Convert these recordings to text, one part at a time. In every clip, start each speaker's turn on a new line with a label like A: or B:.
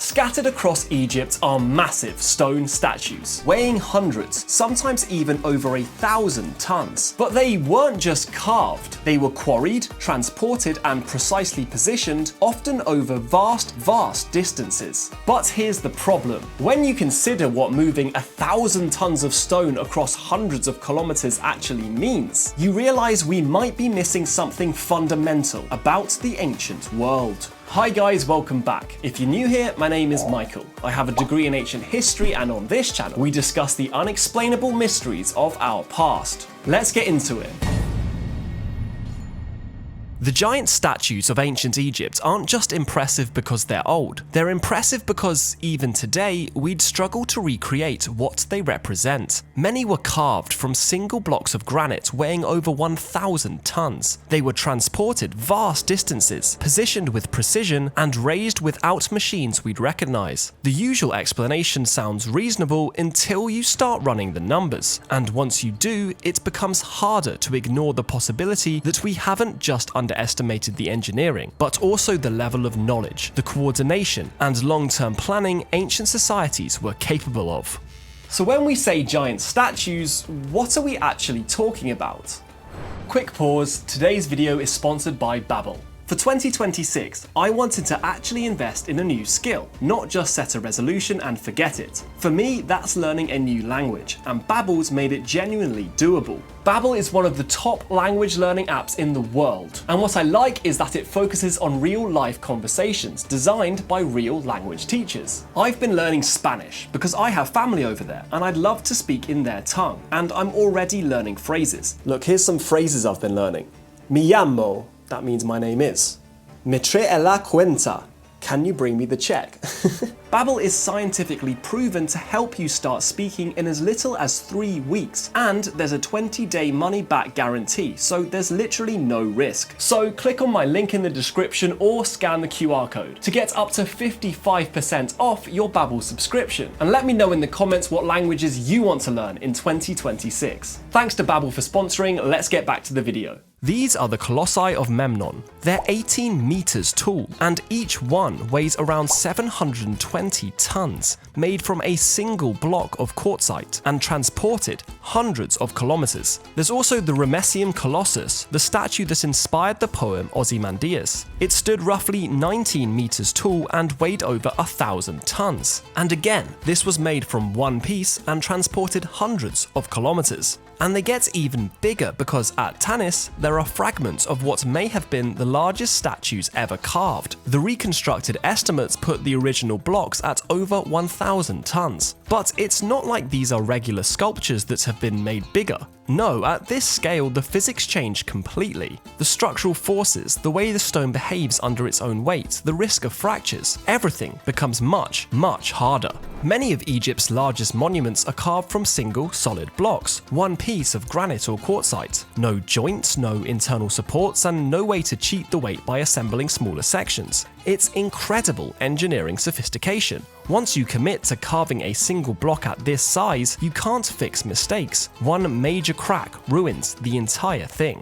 A: Scattered across Egypt are massive stone statues, weighing hundreds, sometimes even over 1,000 tons. But they weren't just carved, they were quarried, transported, and precisely positioned, often over vast distances. But here's the problem. When you consider what moving 1,000 tons of stone across hundreds of kilometers actually means, you realize we might be missing something fundamental about the ancient world. Hi guys, welcome back. If you're new here, my name is Michael. I have a degree in ancient history, and on this channel, we discuss the unexplainable mysteries of our past. Let's get into it. The giant statues of ancient Egypt aren't just impressive because they're old. They're impressive because, even today, we'd struggle to recreate what they represent. Many were carved from single blocks of granite weighing over 1,000 tons. They were transported vast distances, positioned with precision, and raised without machines we'd recognize. The usual explanation sounds reasonable until you start running the numbers. And once you do, it becomes harder to ignore the possibility that we haven't just underestimated the engineering, but also the level of knowledge, the coordination, and long-term planning ancient societies were capable of. So when we say giant statues, what are we actually talking about? Quick pause, today's video is sponsored by Babbel. For 2026, I wanted to actually invest in a new skill, not just set a resolution and forget it. For me, that's learning a new language, and Babbel's made it genuinely doable. Babbel is one of the top language learning apps in the world, and what I like is that it focuses on real-life conversations designed by real language teachers. I've been learning Spanish because I have family over there, and I'd love to speak in their tongue, and I'm already learning phrases. Look, here's some phrases I've been learning. Me llamo. That means my name is. Me trae la cuenta. Can you bring me the check? Babbel is scientifically proven to help you start speaking in as little as 3 weeks, and there's a 20-day money-back guarantee, so there's literally no risk. So click on my link in the description or scan the QR code to get up to 55% off your Babbel subscription, and let me know in the comments what languages you want to learn in 2026. Thanks to Babbel for sponsoring. Let's get back to the video. These are the Colossi of Memnon. They're 18 meters tall, and each one weighs around 720 tons, made from a single block of quartzite and transported hundreds of kilometers. There's also the Remesium Colossus, the statue that inspired the poem Ozymandias. It stood roughly 19 meters tall and weighed over 1,000 tons. And again, this was made from one piece and transported hundreds of kilometers. And they get even bigger because at Tanis, there are fragments of what may have been the largest statues ever carved. The reconstructed estimates put the original blocks at over 1,000 tons. But it's not like these are regular sculptures that have been made bigger. No, at this scale, the physics change completely. The structural forces, the way the stone behaves under its own weight, the risk of fractures, everything becomes much harder. Many of Egypt's largest monuments are carved from single, solid blocks, one piece of granite or quartzite. No joints, no internal supports, and no way to cheat the weight by assembling smaller sections. It's incredible engineering sophistication. Once you commit to carving a single block at this size, you can't fix mistakes. One major crack ruins the entire thing.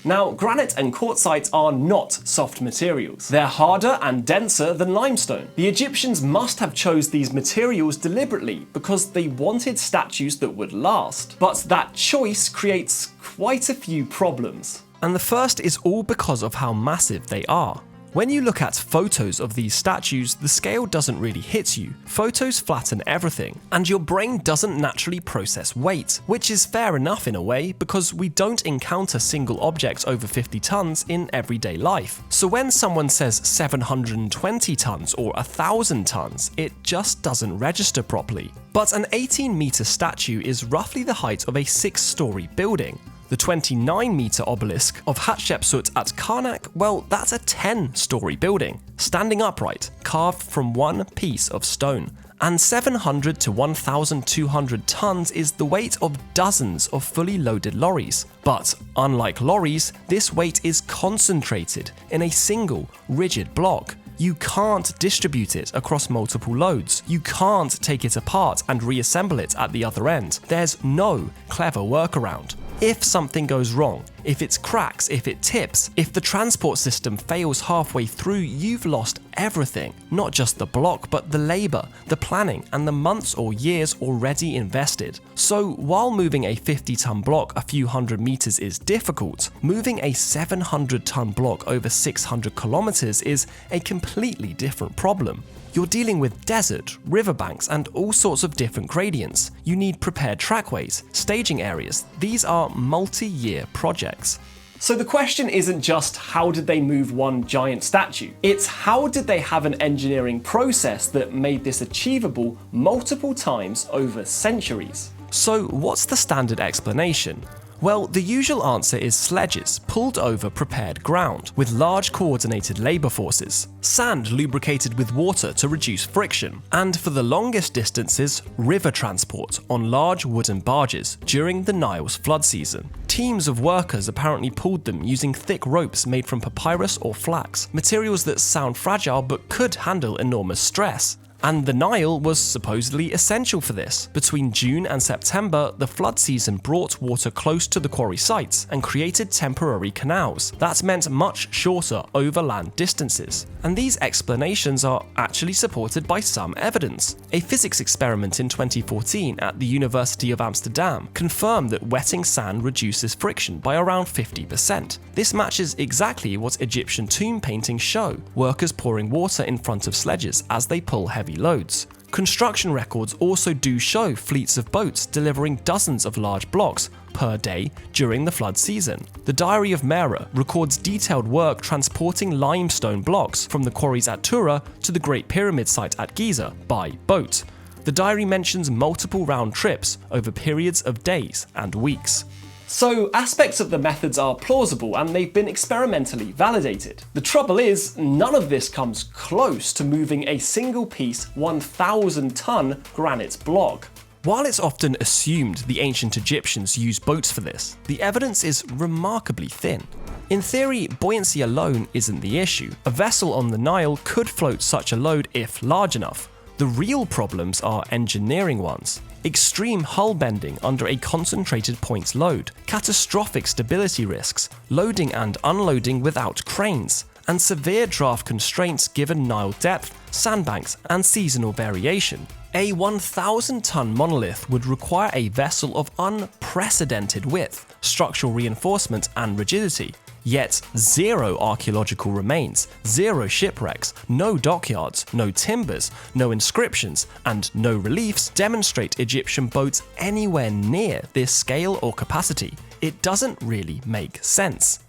A: Now, granite and quartzite are not soft materials. They're harder and denser than limestone. The Egyptians must have chose these materials deliberately because they wanted statues that would last. But that choice creates quite a few problems. And the first is all because of how massive they are. When you look at photos of these statues, the scale doesn't really hit you. Photos flatten everything, and your brain doesn't naturally process weight, which is fair enough in a way because we don't encounter single objects over 50 tons in everyday life. So when someone says 720 tons or 1,000 tons, it just doesn't register properly. But an 18-meter statue is roughly the height of a 6-story building. The 29-meter obelisk of Hatshepsut at Karnak, well, that's a 10-story building, standing upright, carved from one piece of stone. And 700 to 1,200 tons is the weight of dozens of fully loaded lorries. But unlike lorries, this weight is concentrated in a single, rigid block. You can't distribute it across multiple loads. You can't take it apart and reassemble it at the other end. There's no clever workaround. If something goes wrong, if it cracks, if it tips, if the transport system fails halfway through, you've lost everything. Not just the block, but the labor, the planning, and the months or years already invested. So while moving a 50-ton block a few hundred meters is difficult, moving a 700-ton block over 600 kilometers is a completely different problem. You're dealing with desert, riverbanks, and all sorts of different gradients. You need prepared trackways, staging areas. These are multi-year projects. So the question isn't just how did they move one giant statue, it's how did they have an engineering process that made this achievable multiple times over centuries. So what's the standard explanation? Well, the usual answer is sledges pulled over prepared ground with large coordinated labor forces, sand lubricated with water to reduce friction, and for the longest distances, river transport on large wooden barges during the Nile's flood season. Teams of workers apparently pulled them using thick ropes made from papyrus or flax, materials that sound fragile but could handle enormous stress. And the Nile was supposedly essential for this. Between June and September, the flood season brought water close to the quarry sites and created temporary canals. That meant much shorter overland distances. And these explanations are actually supported by some evidence. A physics experiment in 2014 at the University of Amsterdam confirmed that wetting sand reduces friction by around 50%. This matches exactly what Egyptian tomb paintings show, workers pouring water in front of sledges as they pull heavy loads. Construction records also do show fleets of boats delivering dozens of large blocks per day during the flood season. The Diary of Mera records detailed work transporting limestone blocks from the quarries at Tura to the Great Pyramid site at Giza by boat. The diary mentions multiple round trips over periods of days and weeks. So aspects of the methods are plausible and they've been experimentally validated. The trouble is, none of this comes close to moving a single piece 1,000-ton granite block. While it's often assumed the ancient Egyptians used boats for this, the evidence is remarkably thin. In theory, buoyancy alone isn't the issue. A vessel on the Nile could float such a load if large enough. The real problems are engineering ones. Extreme hull bending under a concentrated point load, catastrophic stability risks, loading and unloading without cranes, and severe draft constraints given Nile depth, sandbanks, and seasonal variation. A 1,000-ton monolith would require a vessel of unprecedented width, structural reinforcement, and rigidity. Yet zero archaeological remains, zero shipwrecks, no dockyards, no timbers, no inscriptions, and no reliefs demonstrate Egyptian boats anywhere near this scale or capacity. It doesn't really make sense.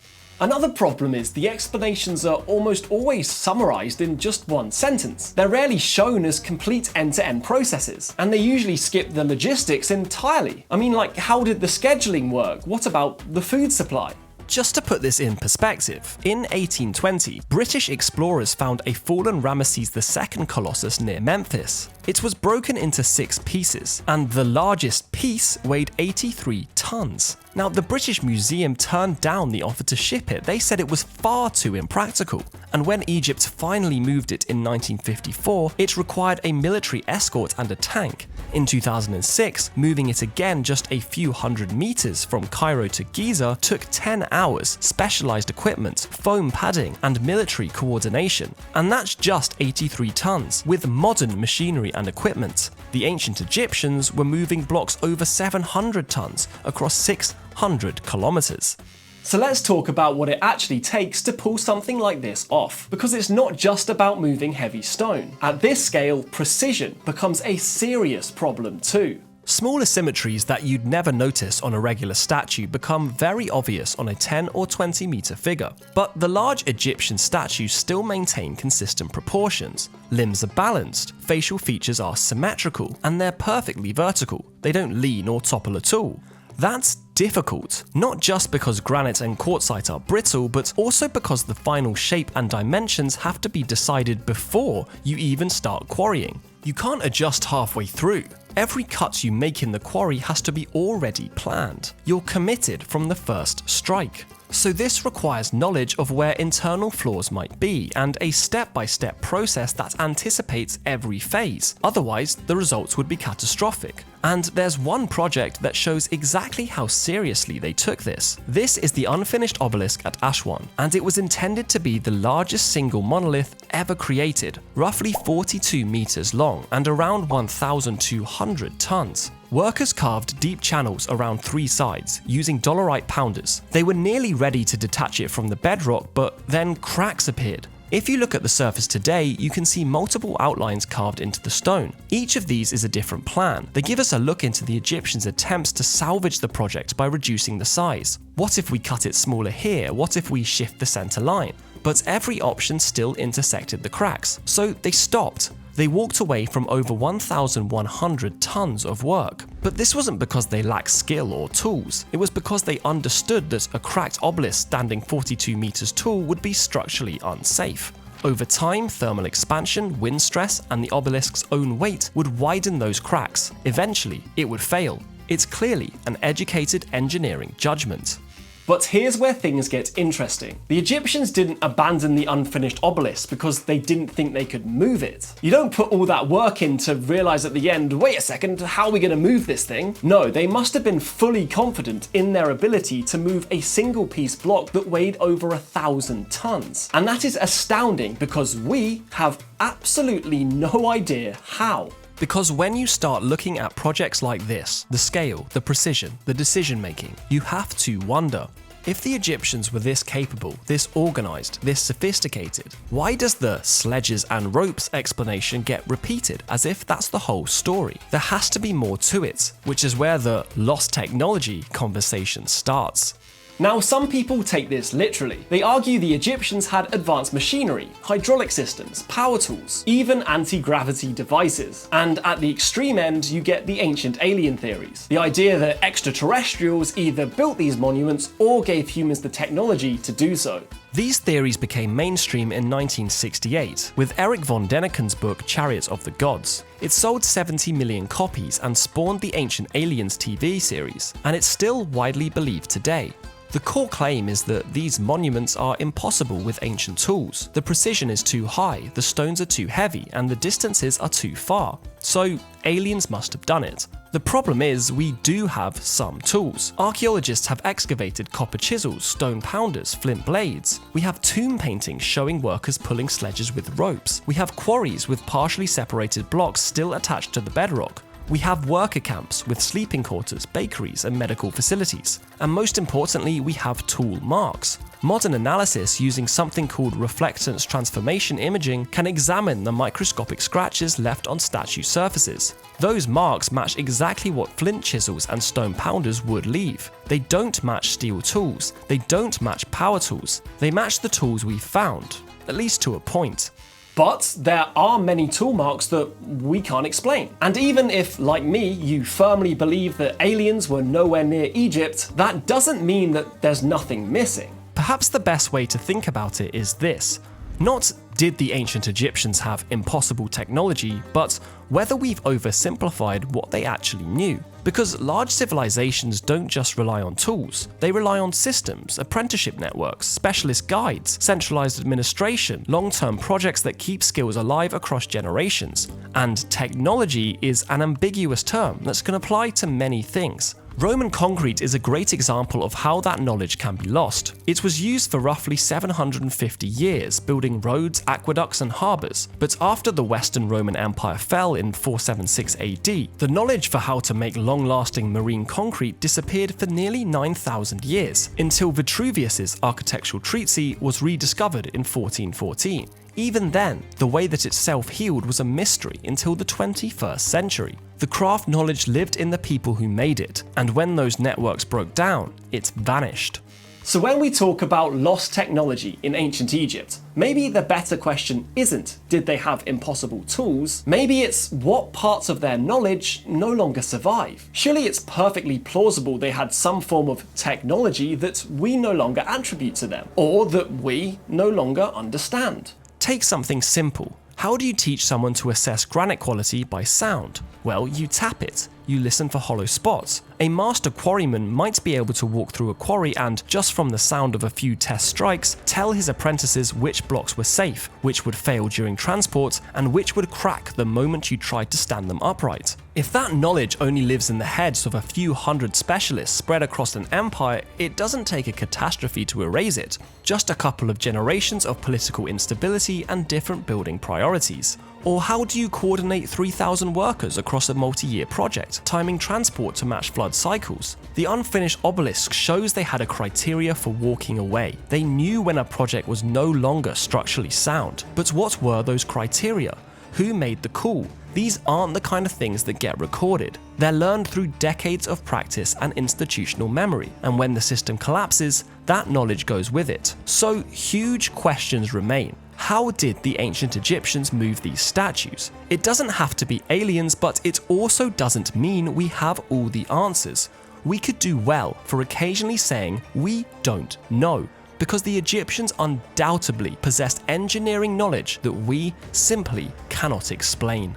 A: Another problem is the explanations are almost always summarized in just one sentence. They're rarely shown as complete end-to-end processes, and they usually skip the logistics entirely. I mean, like, how did the scheduling work? What about the food supply? Just to put this in perspective, in 1820, British explorers found a fallen Ramesses II colossus near Memphis. It was broken into 6 pieces, and the largest piece weighed 83 tons. Now, the British Museum turned down the offer to ship it. They said it was far too impractical. And when Egypt finally moved it in 1954, it required a military escort and a tank. In 2006, moving it again just a few hundred meters from Cairo to Giza took 10 hours, specialized equipment, foam padding, and military coordination. And that's just 83 tons, with modern machinery and equipment. The ancient Egyptians were moving blocks over 700 tons across 600 kilometers. So let's talk about what it actually takes to pull something like this off, because it's not just about moving heavy stone. At this scale, precision becomes a serious problem too. Small asymmetries that you'd never notice on a regular statue become very obvious on a 10 or 20 meter figure. But the large Egyptian statues still maintain consistent proportions. Limbs are balanced, facial features are symmetrical, and they're perfectly vertical. They don't lean or topple at all. That's difficult, not just because granite and quartzite are brittle, but also because the final shape and dimensions have to be decided before you even start quarrying. You can't adjust halfway through. Every cut you make in the quarry has to be already planned. You're committed from the first strike. So this requires knowledge of where internal flaws might be, and a step-by-step process that anticipates every phase. Otherwise, the results would be catastrophic. And there's one project that shows exactly how seriously they took this. This is the unfinished obelisk at Aswan, and it was intended to be the largest single monolith ever created, roughly 42 meters long and around 1,200 tons. Workers carved deep channels around 3 sides using dolerite pounders. They were nearly ready to detach it from the bedrock, but then cracks appeared. If you look at the surface today, you can see multiple outlines carved into the stone. Each of these is a different plan. They give us a look into the Egyptians' attempts to salvage the project by reducing the size. What if we cut it smaller here? What if we shift the center line? But every option still intersected the cracks, so they stopped. They walked away from over 1,100 tons of work. But this wasn't because they lacked skill or tools. It was because they understood that a cracked obelisk standing 42 meters tall would be structurally unsafe. Over time, thermal expansion, wind stress, and the obelisk's own weight would widen those cracks. Eventually, it would fail. It's clearly an educated engineering judgment.
B: But here's where things get interesting. The Egyptians didn't abandon the unfinished obelisk because they didn't think they could move it. You don't put all that work in to realize at the end, wait a second, how are we going to move this thing? No, they must have been fully confident in their ability to move a single piece block that weighed over 1,000 tons. And that is astounding because we have absolutely no idea how.
A: Because when you start looking at projects like this, the scale, the precision, the decision making, you have to wonder, if the Egyptians were this capable, this organized, this sophisticated, why does the sledges and ropes explanation get repeated as if that's the whole story? There has to be more to it, which is where the lost technology conversation starts.
B: Now, some people take this literally. They argue the Egyptians had advanced machinery, hydraulic systems, power tools, even anti-gravity devices. And at the extreme end, you get the ancient alien theories. The idea that extraterrestrials either built these monuments or gave humans the technology to do so.
A: These theories became mainstream in 1968 with Eric von Däniken's book Chariots of the Gods. It sold 70 million copies and spawned the Ancient Aliens TV series, and it's still widely believed today. The core claim is that these monuments are impossible with ancient tools. The precision is too high, the stones are too heavy, and the distances are too far. So aliens must have done it. The problem is we do have some tools. Archaeologists have excavated copper chisels, stone pounders, flint blades. We have tomb paintings showing workers pulling sledges with ropes. We have quarries with partially separated blocks still attached to the bedrock. We have worker camps with sleeping quarters, bakeries, and medical facilities. And most importantly, we have tool marks. Modern analysis using something called reflectance transformation imaging can examine the microscopic scratches left on statue surfaces. Those marks match exactly what flint chisels and stone pounders would leave. They don't match steel tools. They don't match power tools. They match the tools we found, at least to a point.
B: But there are many tool marks that we can't explain. And even if, like me, you firmly believe that aliens were nowhere near Egypt, that doesn't mean that there's nothing missing.
A: Perhaps the best way to think about it is this. Not did the ancient Egyptians have impossible technology, but whether we've oversimplified what they actually knew. Because large civilizations don't just rely on tools, they rely on systems, apprenticeship networks, specialist guides, centralized administration, long-term projects that keep skills alive across generations. And technology is an ambiguous term that can apply to many things. Roman concrete is a great example of how that knowledge can be lost. It was used for roughly 750 years, building roads, aqueducts, and harbours. But after the Western Roman Empire fell in 476 AD, the knowledge for how to make long-lasting marine concrete disappeared for nearly 9,000 years, until Vitruvius's architectural treatise was rediscovered in 1414. Even then, the way that it self-healed was a mystery until the 21st century. The craft knowledge lived in the people who made it, and when those networks broke down, it vanished.
B: So when we talk about lost technology in ancient Egypt, maybe the better question isn't, did they have impossible tools? Maybe it's, what parts of their knowledge no longer survive? Surely it's perfectly plausible they had some form of technology that we no longer attribute to them, or that we no longer understand.
A: Take something simple. How do you teach someone to assess granite quality by sound? Well, you tap it. You listen for hollow spots. A master quarryman might be able to walk through a quarry and, just from the sound of a few test strikes, tell his apprentices which blocks were safe, which would fail during transport, and which would crack the moment you tried to stand them upright. If that knowledge only lives in the heads of a few hundred specialists spread across an empire, it doesn't take a catastrophe to erase it, just a couple of generations of political instability and different building priorities. Or how do you coordinate 3,000 workers across a multi-year project, timing transport to match flood cycles? The unfinished obelisk shows they had a criteria for walking away. They knew when a project was no longer structurally sound. But what were those criteria? Who made the call? These aren't the kind of things that get recorded. They're learned through decades of practice and institutional memory, and when the system collapses, that knowledge goes with it. So huge questions remain. How did the ancient Egyptians move these statues? It doesn't have to be aliens, but it also doesn't mean we have all the answers. We could do well for occasionally saying we don't know, because the Egyptians undoubtedly possessed engineering knowledge that we simply cannot explain.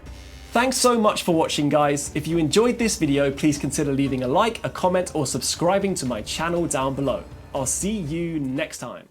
B: Thanks so much for watching, guys. If you enjoyed this video, please consider leaving a like, a comment, or subscribing to my channel down below. I'll see you next time.